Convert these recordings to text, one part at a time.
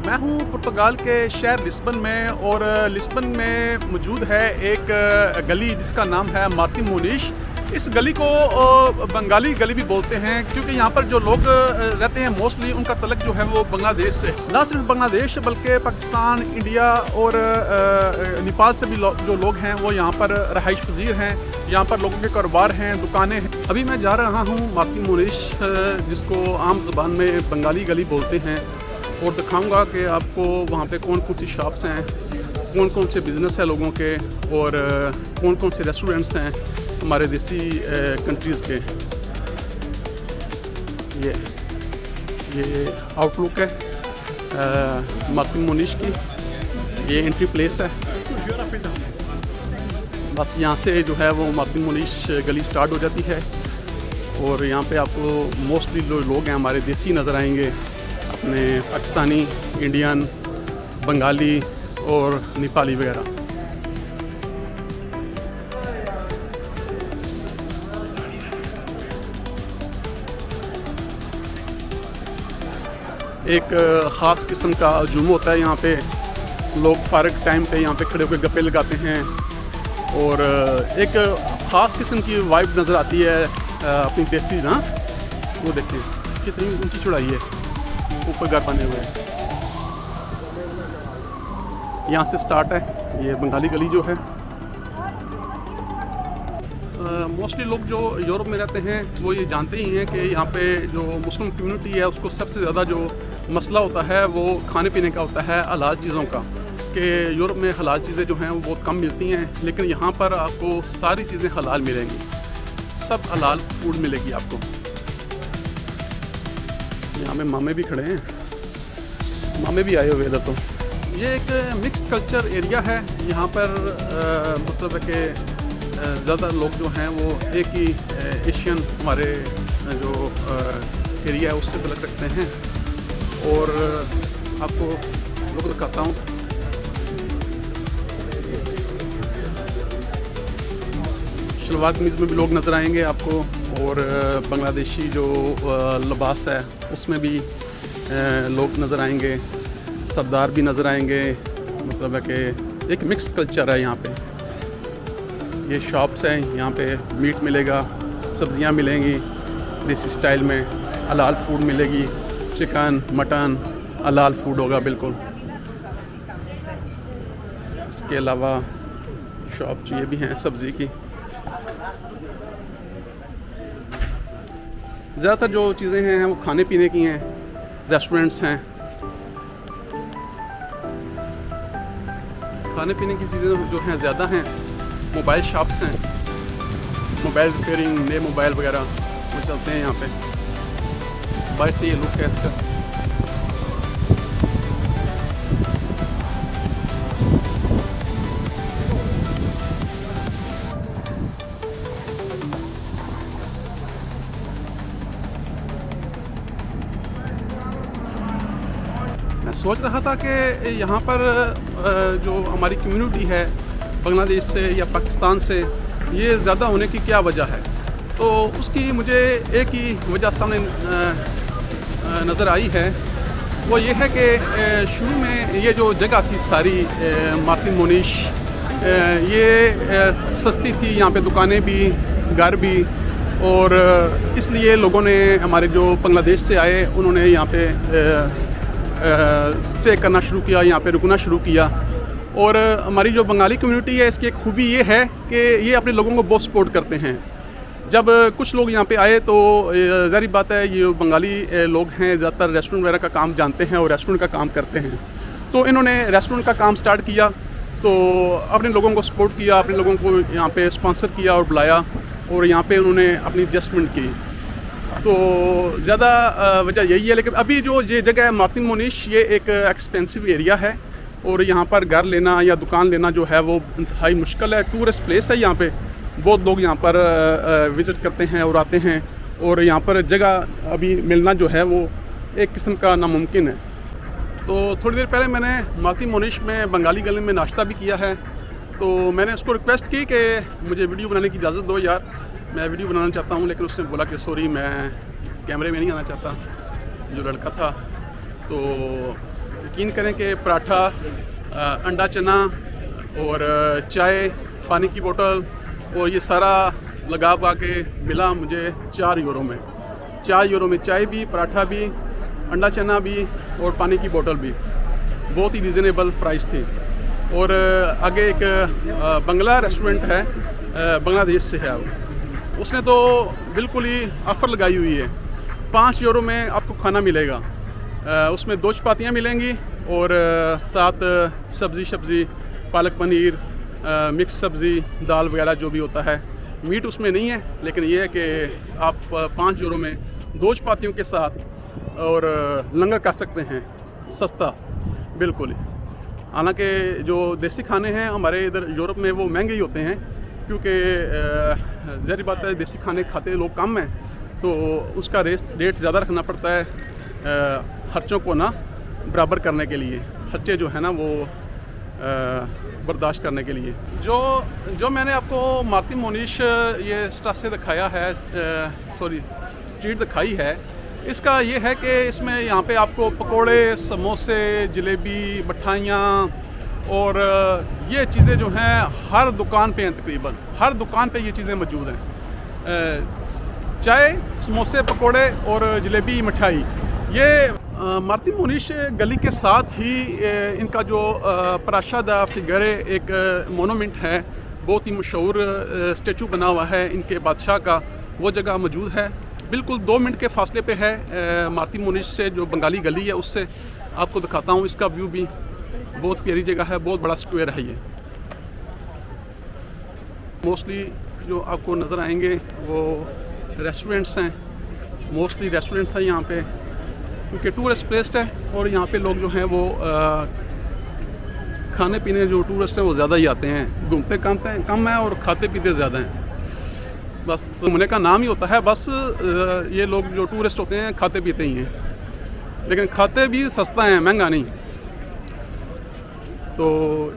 मैं हूँ पुर्तगाल के शहर लिस्बन में और लिस्बन में मौजूद है एक गली जिसका नाम है मार्तिन मोनिश। इस गली को बंगाली गली भी बोलते हैं क्योंकि यहाँ पर जो लोग रहते हैं मोस्टली उनका तलक जो है वो बांग्लादेश से, ना सिर्फ बांग्लादेश बल्कि पाकिस्तान, इंडिया और नेपाल से भी जो लोग हैं वो यहाँ पर रहाइश पजीर हैं। यहाँ पर लोगों के कारोबार हैं, दुकानें हैं। अभी मैं जा रहा हूँ मार्तिन मोनिश जिसको आम ज़बान में बंगाली गली बोलते हैं और दिखाऊँगा कि आपको वहाँ पर कौन कौन सी शॉप्स हैं, कौन कौन से बिज़नेस है लोगों के और कौन कौन से रेस्टोरेंट्स हैं हमारे देसी कंट्रीज़ के। ये आउटलुक है मार्तिन मोनिश की, ये एंट्री प्लेस है। बस यहाँ से जो है वो मार्तिन मोनिश गली स्टार्ट हो जाती है और यहाँ पे आपको मोस्टली जो लोग हैं हमारे देसी नज़र आएंगे, अपने पाकिस्तानी, इंडियन, बंगाली और नेपाली वगैरह। एक ख़ास किस्म का हजूम होता है यहाँ पे, लोग फारग टाइम पे यहाँ पे खड़े होकर गप्पे लगाते हैं और एक ख़ास किस्म की वाइब नज़र आती है अपनी देसी ना। वो देखते हैं कितनी ऊंची चढ़ाई है, ऊपर घर बने हुए हैं। यहाँ से स्टार्ट है ये बंगाली गली जो है। मोस्टली लोग जो यूरोप में रहते हैं वो ये जानते ही हैं कि यहाँ पे जो मुस्लिम कम्युनिटी है उसको सबसे ज़्यादा जो मसला होता है वो खाने पीने का होता है, हलाल चीज़ों का। कि यूरोप में हलाल चीज़ें जो हैं वो बहुत कम मिलती हैं, लेकिन यहाँ पर आपको सारी चीज़ें हलाल मिलेंगी, सब हलाल फूड मिलेगी आपको। यहाँ में मामे भी खड़े हैं, मामे भी आए हुए इधर। तो ये एक मिक्स्ड कल्चर एरिया है। यहाँ पर मतलब है कि ज़्यादा लोग जो हैं वो एक ही एशियन हमारे जो एरिया है उससे तलक रखते हैं। और आपको लोग दिखाता हूँ, शलवार कमीज़ में भी लोग नज़र आएंगे आपको और बांग्लादेशी जो लिबास है उसमें भी लोग नज़र आएंगे, सरदार भी नज़र आएंगे। मतलब है कि एक मिक्स्ड कल्चर है यहाँ पे। ये शॉप्स हैं, यहाँ पे मीट मिलेगा, सब्जियाँ मिलेंगी देसी स्टाइल में, हलाल फूड मिलेगी, चिकन, मटन हलाल फूड होगा बिल्कुल। इसके अलावा शॉप ये भी हैं सब्ज़ी की। ज़्यादातर जो चीज़ें हैं वो खाने पीने की हैं, रेस्टोरेंट्स हैं। खाने पीने की चीज़ें जो हैं ज़्यादा हैं। मोबाइल शॉप्स हैं, मोबाइल रिपेयरिंग, नए मोबाइल वगैरह वो चलते हैं यहाँ पे। बाहर से ये लुक है इसका। मैं सोच रहा था कि यहाँ पर जो हमारी कम्युनिटी है बांग्लादेश से या पाकिस्तान से, ये ज़्यादा होने की क्या वजह है। तो उसकी मुझे एक ही वजह सामने नज़र आई है, वो ये है कि शुरू में ये जो जगह थी सारी मार्तिन मोनिश, ये सस्ती थी। यहाँ पे दुकानें भी, घर भी, और इसलिए लोगों ने, हमारे जो बांग्लादेश से आए उन्होंने यहाँ पे स्टे करना शुरू किया, यहाँ पे रुकना शुरू किया। और हमारी जो बंगाली कम्युनिटी है इसकी एक खूबी ये है कि ये अपने लोगों को बहुत सपोर्ट करते हैं। जब कुछ लोग यहाँ पे आए तो ज़ाहिर बात है ये बंगाली लोग हैं, ज़्यादातर रेस्टोरेंट वगैरह का काम जानते हैं और रेस्टोरेंट का काम करते हैं। तो इन्होंने रेस्टोरेंट का काम स्टार्ट किया, तो अपने लोगों को सपोर्ट किया, अपने लोगों को यहाँ पे स्पॉन्सर किया और बुलाया और यहाँ पे उन्होंने अपनी एडजस्टमेंट की। तो ज़्यादा वजह यही है। लेकिन अभी जो ये जगह है मार्तिन मोनिश, ये एक एक्सपेंसिव एरिया है और यहाँ पर घर लेना या दुकान लेना जो है वो इंतहाई मुश्किल है। टूरिस्ट प्लेस है, यहाँ पे बहुत लोग यहाँ पर विज़िट करते हैं और आते हैं और यहाँ पर जगह अभी मिलना जो है वो एक किस्म का नामुमकिन है। तो थोड़ी देर पहले मैंने मार्तिन मोनिश में बंगाली गली में नाश्ता भी किया है, तो मैंने उसको रिक्वेस्ट की कि मुझे वीडियो बनाने की इजाज़त दो यार, मैं वीडियो बनाना चाहता हूँ। लेकिन उसने बोला कि सॉरी मैं कैमरे में नहीं आना चाहता, जो लड़का था। तो यकीन करें कि पराठा, अंडा चना और चाय, पानी की बोतल और ये सारा लगा के मिला मुझे 4 यूरो में। 4 यूरो में चाय भी, पराठा भी, अंडा चना भी और पानी की बोतल भी। बहुत ही रिजनेबल प्राइस थी। और आगे एक बंगला रेस्टोरेंट है, बांग्लादेश से है वो, उसने तो बिल्कुल ही ऑफ़र लगाई हुई है। 5 यूरो में आपको खाना मिलेगा। उसमें 2 चपातियाँ मिलेंगी और साथ सब्ज़ी, पालक पनीर, मिक्स सब्ज़ी, दाल वगैरह जो भी होता है। मीट उसमें नहीं है, लेकिन ये है कि आप 5 यूरो में 2 चपातियों के साथ और लंगर कर सकते हैं, सस्ता बिल्कुल ही। हालांकि जो देसी खाने हैं हमारे इधर यूरोप में वो महंगे ही होते हैं, क्योंकि ज़ाहिर बात है देसी खाने खाते लोग कम हैं, तो उसका रेट ज़्यादा रखना पड़ता है खर्चों को ना बराबर करने के लिए, खर्चे जो है ना वो बर्दाश्त करने के लिए। जो मैंने आपको मार्तिन मोनिश ये स्ट्रीट दिखाया है, स्ट्रीट दिखाई है, इसका ये है कि इसमें यहाँ पे आपको पकोड़े, समोसे, जलेबी, मिठाइयाँ और ये चीज़ें जो हैं हर दुकान पे हैं, तकरीबन हर दुकान पे ये चीज़ें मौजूद हैं। चाय, समोसे, पकोड़े और जलेबी, मिठाई। ये मार्तिन मोनिश गली के साथ ही इनका जो पराशा दा फिगरे एक मोनूमेंट है, बहुत ही मशहूर स्टैचू बना हुआ है इनके बादशाह का, वो जगह मौजूद है। बिल्कुल 2 मिनट के फासले पे है मार्तिन मोनिश से, जो बंगाली गली है उससे। आपको दिखाता हूँ इसका व्यू भी, बहुत प्यारी जगह है, बहुत बड़ा स्क्वायर है ये। मोस्टली जो आपको नज़र आएंगे वो रेस्टोरेंट्स हैं, मोस्टली रेस्टोरेंट्स हैं यहाँ पे, क्योंकि टूरिस्ट प्लेस है और यहाँ पे लोग जो हैं वो खाने पीने जो टूरिस्ट हैं वो ज़्यादा ही आते हैं। घूमते कम है और खाते पीते ज़्यादा हैं। बस घूमने का नाम ही होता है, बस ये लोग जो टूरिस्ट होते हैं खाते पीते ही हैं, लेकिन खाते भी सस्ता हैं, महंगा नहीं। तो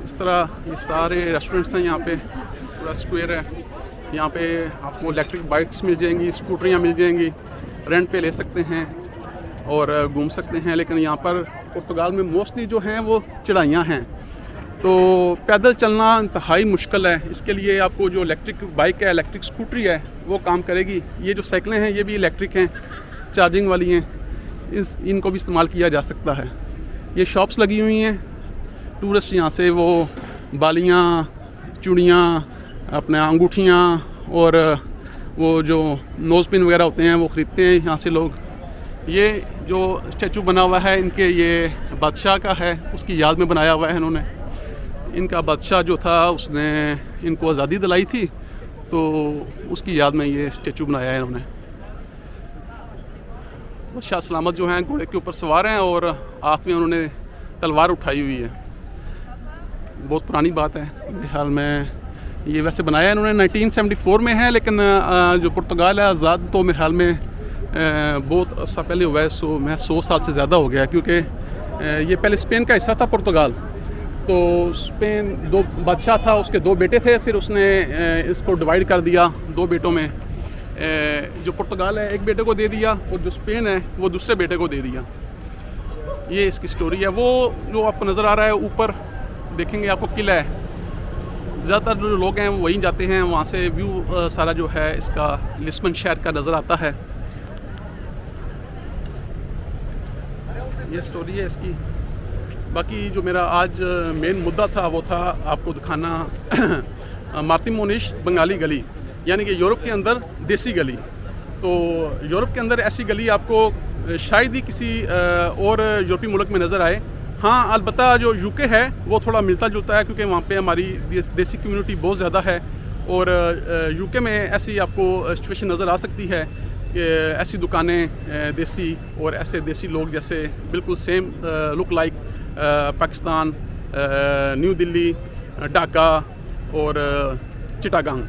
इस तरह ये सारे रेस्टोरेंट्स हैं यहाँ पे, पूरा स्क्वायर है। यहाँ पे आपको इलेक्ट्रिक बाइक्स मिल जाएंगी, स्कूटरियाँ मिल जाएंगी, रेंट पे ले सकते हैं और घूम सकते हैं। लेकिन यहाँ पर पुर्तगाल में मोस्टली जो हैं वो चढ़ाइयाँ हैं, तो पैदल चलना इंतहाई मुश्किल है। इसके लिए आपको जो इलेक्ट्रिक बाइक है, इलेक्ट्रिक स्कूटरी है, वो काम करेगी। ये जो साइकिलें हैं ये भी इलेक्ट्रिक हैं, चार्जिंग वाली हैं, इनको भी इस्तेमाल किया जा सकता है। ये शॉप्स लगी हुई हैं, टूरिस्ट यहाँ से वो बालियाँ, चूड़ियाँ, अपने अंगूठियाँ और वो जो नोज़ पिन वगैरह होते हैं वो ख़रीदते हैं यहाँ से लोग। ये जो स्टैचू बना हुआ है इनके, ये बादशाह का है, उसकी याद में बनाया हुआ है इन्होंने। इनका बादशाह जो था उसने इनको आज़ादी दिलाई थी, तो उसकी याद में ये स्टैचू बनाया है इन्होंने। बादशाह सलामत जो हैं घोड़े के ऊपर सवार हैं और हाथ में उन्होंने तलवार उठाई हुई है। बहुत पुरानी बात है, मेरे ख्याल में ये वैसे बनाया इन्होंने 1974 में है, लेकिन जो पुर्तगाल है आज़ाद तो मेरे ख्याल में बहुत अर्सा पहले हुआ है। 100 साल से ज़्यादा हो गया, क्योंकि ये पहले स्पेन का हिस्सा था पुर्तगाल। तो स्पेन 2 बादशाह था, उसके 2 बेटे थे, फिर उसने इसको डिवाइड कर दिया 2 बेटों में। जो पुर्तगाल है एक बेटे को दे दिया और जो स्पेन है वो दूसरे बेटे को दे दिया। ये इसकी स्टोरी है। वो जो आपको नज़र आ रहा है ऊपर देखेंगे आपको किला है, ज़्यादातर जो लोग हैं वो वहीं जाते हैं, वहाँ से व्यू सारा जो है इसका लिस्बन शहर का नज़र आता है। ये स्टोरी है इसकी। बाकी जो मेरा आज मेन मुद्दा था वो था आपको दिखाना मार्तिन मोनिश बंगाली गली, यानी कि यूरोप के अंदर देसी गली। तो यूरोप के अंदर ऐसी गली आपको शायद ही किसी और यूरोपीय मुल्क में नज़र आए। हाँ, अलबत्ता जो यूके है वो थोड़ा मिलता जुलता है, क्योंकि वहाँ पे हमारी देसी कम्युनिटी बहुत ज़्यादा है। और यूके में ऐसी आपको सिचुएशन नज़र आ सकती है कि ऐसी दुकानें देसी और ऐसे देसी लोग जैसे बिल्कुल same look like Pakistan, new Delhi, Dhaka और चिटागांग।